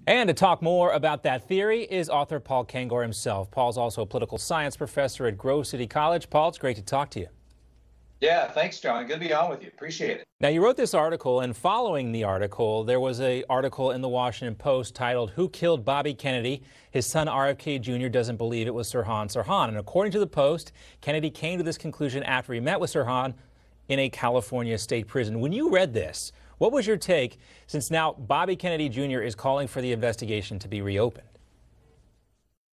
And to talk more about that theory is author Paul Kengor himself. Paul's also a political science professor at Grove City College. Paul, it's great to talk to you. Yeah, thanks, John. Good to be on with you. Appreciate it. Now, you wrote this article, and following the article, there was an article in the Washington Post titled, "Who Killed Bobby Kennedy? His son RFK Jr. Doesn't Believe It Was Sirhan Sirhan." And according to the Post, Kennedy came to this conclusion after he met with Sirhan in a California state prison. When you read this, what was your take, since now Bobby Kennedy Jr. is calling for the investigation to be reopened?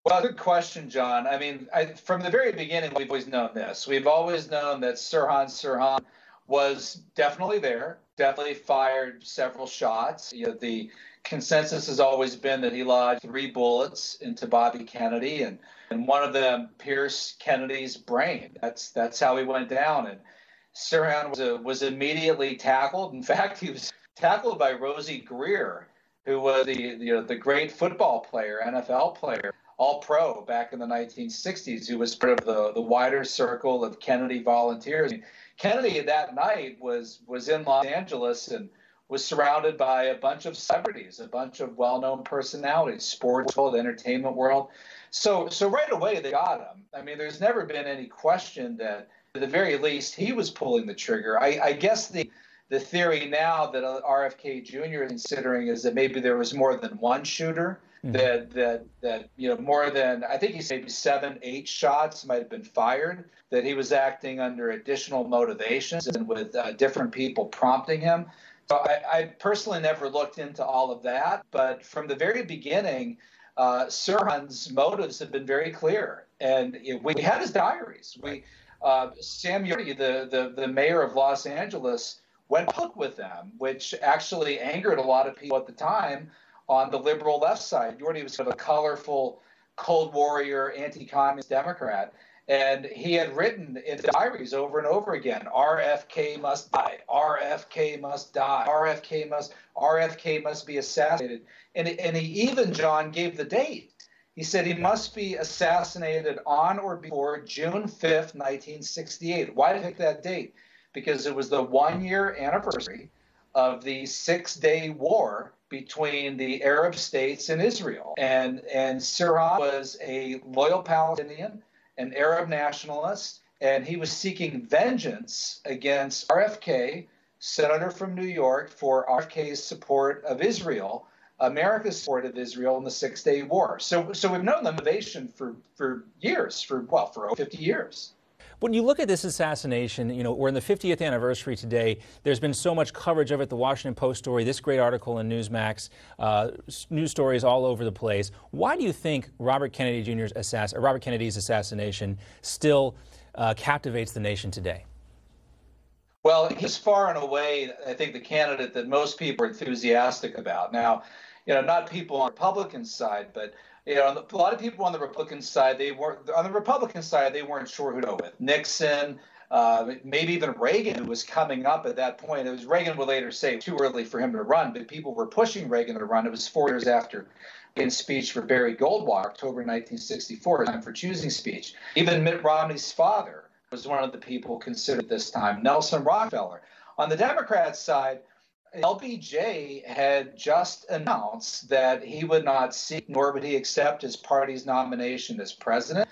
Well, good question, John. I mean, from the very beginning, we've always known this. We've always known that Sirhan Sirhan was definitely there, definitely fired several shots. You know, the consensus has always been that he lodged 3 bullets into Bobby Kennedy, and one of them pierced Kennedy's brain. That's how he went down. And Sirhan was immediately tackled. In fact, he was tackled by Rosie Greer, who was the great football player, NFL player, All-Pro back in the 1960s, who was part of the wider circle of Kennedy volunteers. Kennedy that night was in Los Angeles and was surrounded by a bunch of celebrities, a bunch of well-known personalities, sports world, entertainment world. So right away they got him. I mean, there's never been any question that at the very least he was pulling the trigger. I guess the theory now that RFK Jr. is considering is that maybe there was more than one shooter. That more than, I think he said maybe 7, 8 shots might have been fired, that he was acting under additional motivations and with different people prompting him. So I personally never looked into all of that, but from the very beginning, Sirhan's motives have been very clear, and we had his diaries. Sam Yurdi, the mayor of Los Angeles, went public with them, which actually angered a lot of people at the time on the liberal left side. Yurdi was sort of a colorful, Cold Warrior, anti-communist Democrat. And he had written in diaries over and over again, RFK must die, RFK must die, RFK must be assassinated. And he even, John, gave the date. He said he must be assassinated on or before June 5th, 1968. Why did he pick that date? Because it was the 1-year anniversary of the 6-day war between the Arab states and Israel. And Sirhan was a loyal Palestinian, an Arab nationalist, and he was seeking vengeance against RFK, senator from New York, for RFK's support of Israel, America's support of Israel in the 6-day war. So we've known the motivation for years, for over 50 years. When you look at this assassination, we're in the 50th anniversary today. There's been so much coverage of it, the Washington Post story, this great article in Newsmax, news stories all over the place. Why do you think Robert Kennedy's assassination still captivates the nation today? Well, he's far and away, I think, the candidate that most people are enthusiastic about. Now, not people on the Republican side, but a lot of people on the Republican side, they weren't sure who to go with. Nixon, maybe even Reagan, who was coming up at that point. Reagan would later say too early for him to run, but people were pushing Reagan to run. It was 4 years after Reagan's speech for Barry Goldwater, October 1964, time for choosing speech. Even Mitt Romney's father was one of the people considered this time, Nelson Rockefeller. On the Democrat side, LBJ had just announced that he would not seek nor would he accept his party's nomination as president.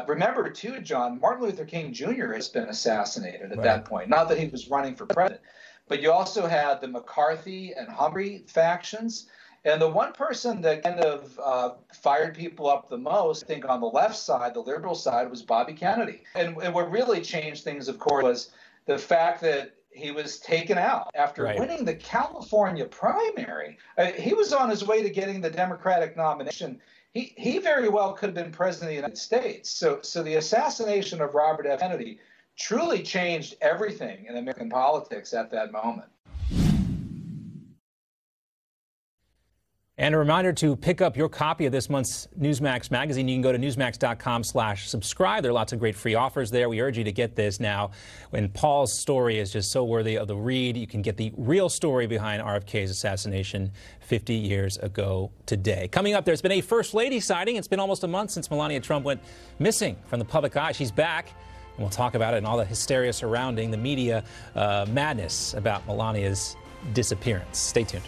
Remember, too, John, Martin Luther King Jr. has been assassinated at that point. Not that he was running for president, but you also had the McCarthy and Humphrey factions. And the one person that kind of fired people up the most, I think, on the left side, the liberal side, was Bobby Kennedy. And what really changed things, of course, was the fact that he was taken out after winning the California primary. He was on his way to getting the Democratic nomination. He very well could have been president of the United States. So the assassination of Robert F. Kennedy truly changed everything in American politics at that moment. And a reminder to pick up your copy of this month's Newsmax magazine. You can go to newsmax.com/subscribe. There are lots of great free offers there. We urge you to get this now. When Paul's story is just so worthy of the read, you can get the real story behind RFK's assassination 50 years ago today. Coming up, there's been a First Lady sighting. It's been almost a month since Melania Trump went missing from the public eye. She's back, and we'll talk about it and all the hysteria surrounding the media madness about Melania's disappearance. Stay tuned.